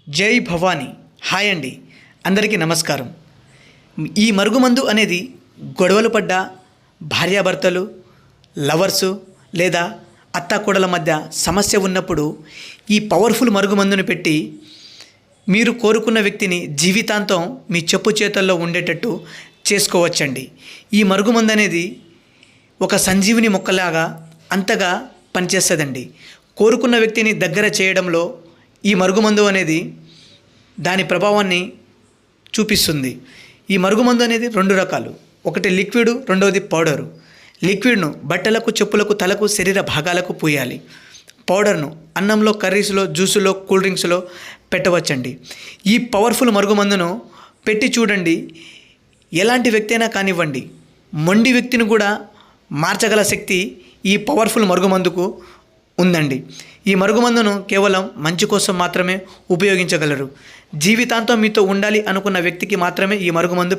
జై భవానీ. హాయ్ అండి, అందరికీ నమస్కారం. ఈ మరుగుమందు అనేది గొడవలు పడ్డ భార్యాభర్తలు, లవర్సు లేదా అత్తాకోడల మధ్య సమస్య ఉన్నప్పుడు ఈ పవర్ఫుల్ మరుగుమందును పెట్టి మీరు కోరుకున్న వ్యక్తిని జీవితాంతం మీ చెప్పు చేతల్లో ఉండేటట్టు చేసుకోవచ్చండి. ఈ మరుగుమందు అనేది ఒక సంజీవిని మొక్కలాగా అంతగా పనిచేస్తుందండి. కోరుకున్న వ్యక్తిని దగ్గర చేయడంలో ఈ మరుగుమందు అనేది దాని ప్రభావాన్ని చూపిస్తుంది. ఈ మరుగుమందు అనేది రెండు రకాలు, ఒకటి లిక్విడ్, రెండవది పౌడరు. లిక్విడ్ను బట్టలకు, చెప్పులకు, తలకు, శరీర భాగాలకు పూయాలి. పౌడర్ను అన్నంలో, కర్రీస్లో, జ్యూసులో, కూల్ డ్రింక్స్లో పెట్టవచ్చండి. ఈ పవర్ఫుల్ మరుగుమందును పెట్టి చూడండి. ఎలాంటి వ్యక్తి అయినా కానివ్వండి, మొండి వ్యక్తిని కూడా మార్చగల శక్తి ఈ పవర్ఫుల్ మరుగుమందుకు ఉందండి. ఈ మరుగుమందును కేవలం మంచి కోసం మాత్రమే ఉపయోగించగలరు. జీవితాంతం మీతో ఉండాలి అనుకున్న వ్యక్తికి మాత్రమే ఈ మరుగుమందు